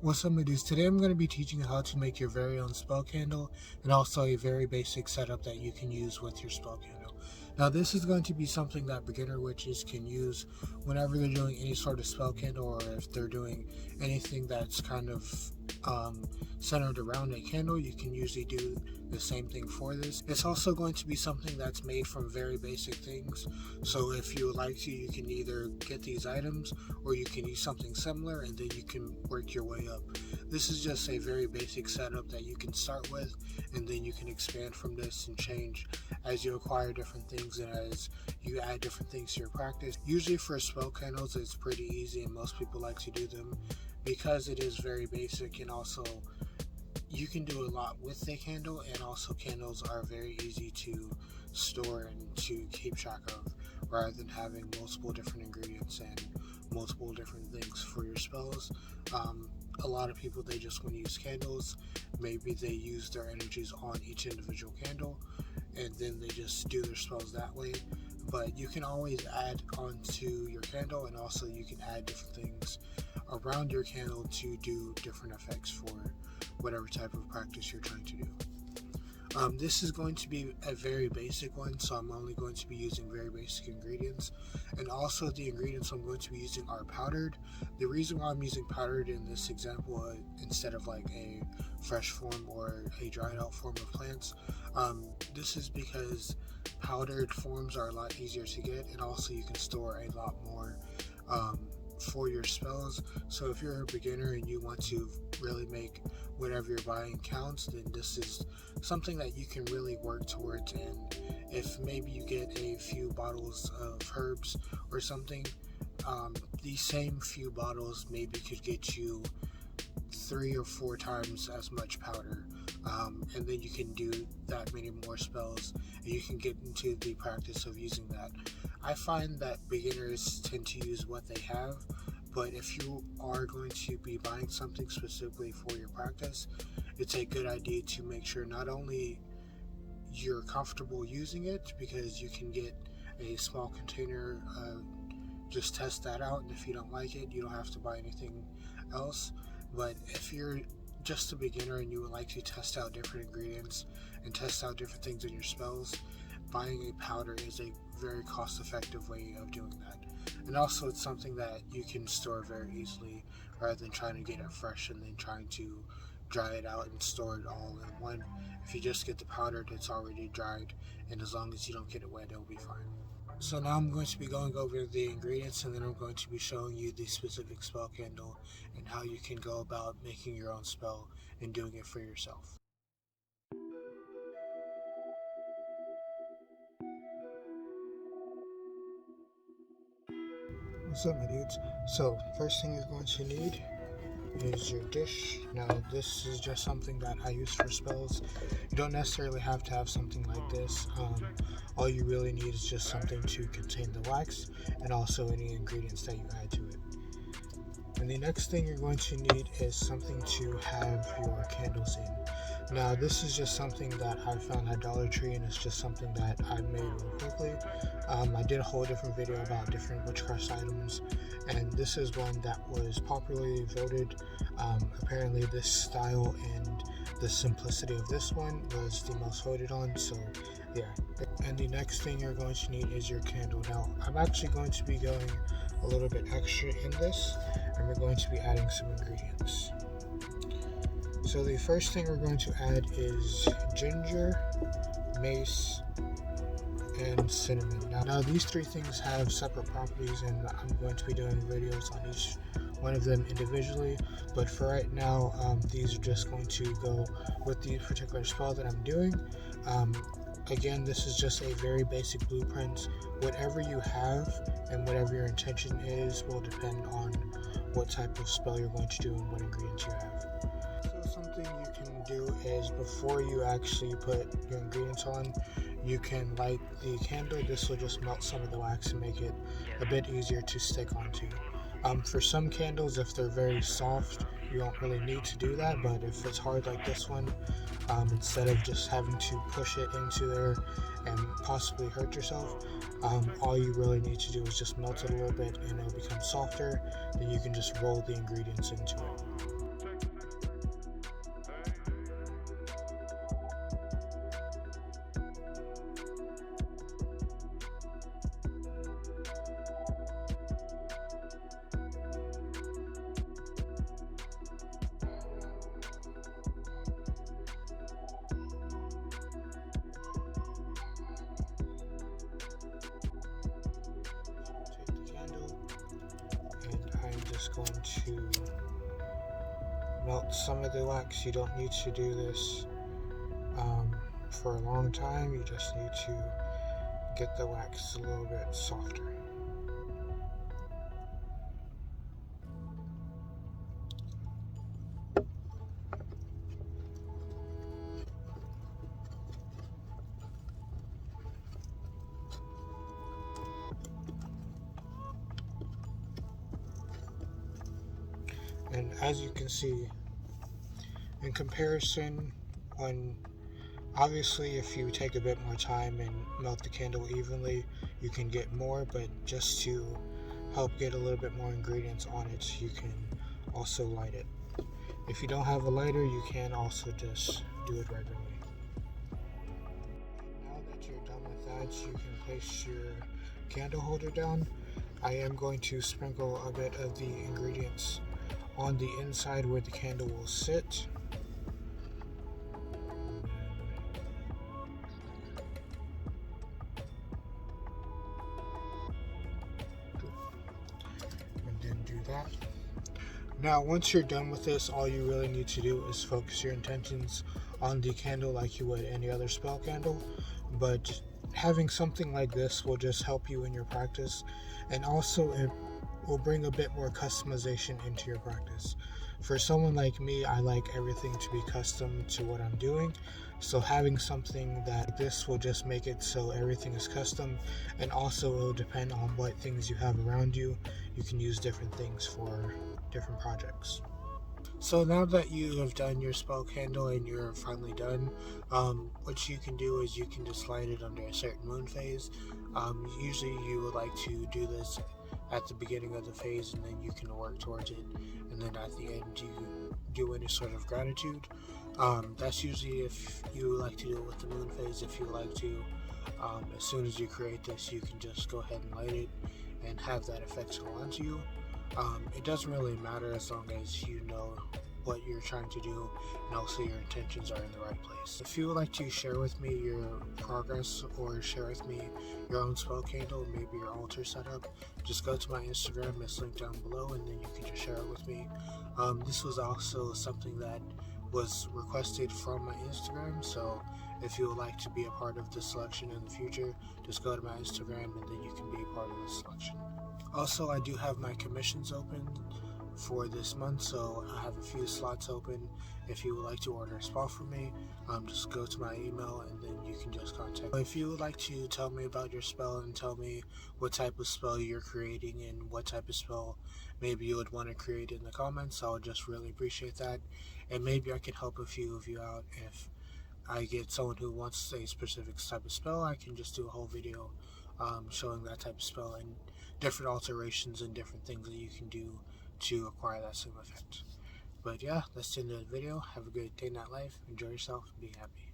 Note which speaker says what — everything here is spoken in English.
Speaker 1: What's up, my dudes? Today I'm going to be teaching you how to make your very own spell candle and also a very basic setup that you can use with your spell candle. Now this is going to be something that beginner witches can use whenever they're doing any sort of spell candle, or if they're doing anything that's kind of centered around a candle. You can usually do the same thing for this. It's also going to be something that's made from very basic things, so if you would like to, you can either get these items or you can use something similar and then you can work your way up. This is just a very basic setup that you can start with, and then you can expand from this and change as you acquire different things and as you add different things to your practice. Usually for spell candles it's pretty easy and most people like to do them because it is very basic, and also you can do a lot with a candle, and also candles are very easy to store and to keep track of, rather than having multiple different ingredients and multiple different things for your spells. A lot of people, they just want to use candles. Maybe they use their energies on each individual candle and then they just do their spells that way. But you can always add onto your candle, and also you can add different things around your candle to do different effects for whatever type of practice you're trying to do. This is going to be a very basic one, so I'm only going to be using very basic ingredients, and also the ingredients I'm going to be using are powdered. The reason why I'm using powdered in this example instead of like a fresh form or a dried out form of plants, this is because powdered forms are a lot easier to get, and also you can store a lot more for your spells. So if you're a beginner and you want to really make whatever you're buying counts, then this is something that you can really work towards. And if maybe you get a few bottles of herbs or something, these same few bottles maybe could get you 3 or 4 times as much powder, and then you can do that many more spells and you can get into the practice of using that. I find that beginners tend to use what they have, but if you are going to be buying something specifically for your practice, it's a good idea to make sure not only you're comfortable using it, because you can get a small container, just test that out, and if you don't like it, you don't have to buy anything else. But if you're just a beginner and you would like to test out different ingredients and test out different things in your spells, buying a powder is a very cost-effective way of doing that. And also it's something that you can store very easily, rather than trying to get it fresh and then trying to dry it out and store it all in one. If you just get the powder that's already dried, and as long as you don't get it wet, it'll be fine. So now I'm going to be going over the ingredients, and then I'm going to be showing you the specific spell candle and how you can go about making your own spell and doing it for yourself. What's up, my dudes? So first thing you're going to need is your dish. Now this is just something that I use for spells. You don't necessarily have to have something like this. All you really need is just something to contain the wax, and also any ingredients that you add to it. And the next thing you're going to need is something to have your candles in. Now this is just something that I found at Dollar Tree, and it's just something that I made real quickly. I did a whole different video about different witchcraft items, and this is one that was popularly voted. Apparently this style and the simplicity of this one was the most voted on, so yeah. And the next thing you're going to need is your candle. Now I'm actually going to be going a little bit extra in this, and we're going to be adding some ingredients. So the first thing we're going to add is ginger, mace, and cinnamon. Now these 3 things have separate properties, and I'm going to be doing videos on each one of them individually, but for right now, these are just going to go with the particular spell that I'm doing. Again, this is just a very basic blueprint. Whatever you have and whatever your intention is will depend on what type of spell you're going to do and what ingredients you have. So something you can do is, before you actually put your ingredients on, you can light the candle. This will just melt some of the wax and make it a bit easier to stick onto. For some candles, if they're very soft, you don't really need to do that, but if it's hard like this one, instead of just having to push it into there and possibly hurt yourself, all you really need to do is just melt it a little bit and it'll become softer. Then you can just roll the ingredients into it. just going to melt some of the wax. You don't need to do this for a long time. You just need to get the wax a little bit softer. And as you can see, in comparison, when obviously if you take a bit more time and melt the candle evenly, you can get more, but just to help get a little bit more ingredients on it, you can also light it. If you don't have a lighter, you can also just do it regularly. Now that you're done with that, you can place your candle holder down. I am going to sprinkle a bit of the ingredients on the inside where the candle will sit. And then do that. Now, once you're done with this, all you really need to do is focus your intentions on the candle like you would any other spell candle. But having something like this will just help you in your practice, and also it will bring a bit more customization into your practice. For someone like me, I like everything to be custom to what I'm doing, so having something that this will just make it so everything is custom, and also it will depend on what things you have around you. You can use different things for different projects. So now that you have done your spell candle and you're finally done, what you can do is you can just light it under a certain moon phase. Usually you would like to do this at the beginning of the phase, and then you can work towards it, and then at the end you do any sort of gratitude. That's usually if you like to do it with the moon phase. If you like to, as soon as you create this, you can just go ahead and light it and have that effect go onto you. It doesn't really matter as long as you know what you're trying to do and also your intentions are in the right place. If you would like to share with me your progress or share with me your own spell candle, maybe your altar setup, just go to my Instagram, it's linked down below, and then you can just share it with me. This was also something that was requested from my Instagram, so if you would like to be a part of the selection in the future, just go to my Instagram and then you can be a part of the selection. Also, I do have my commissions open for this month, so I have a few slots open. If you would like to order a spell from me, just go to my email and then you can just contact me. If you would like to tell me about your spell and tell me what type of spell you're creating and what type of spell maybe you would want to create in the comments, I would just really appreciate that, and maybe I can help a few of you out. If I get someone who wants a specific type of spell, I can just do a whole video showing that type of spell and different alterations and different things that you can do to acquire that same effect. But yeah, that's the end of the video. Have a good day, night, life. Enjoy yourself. Be happy.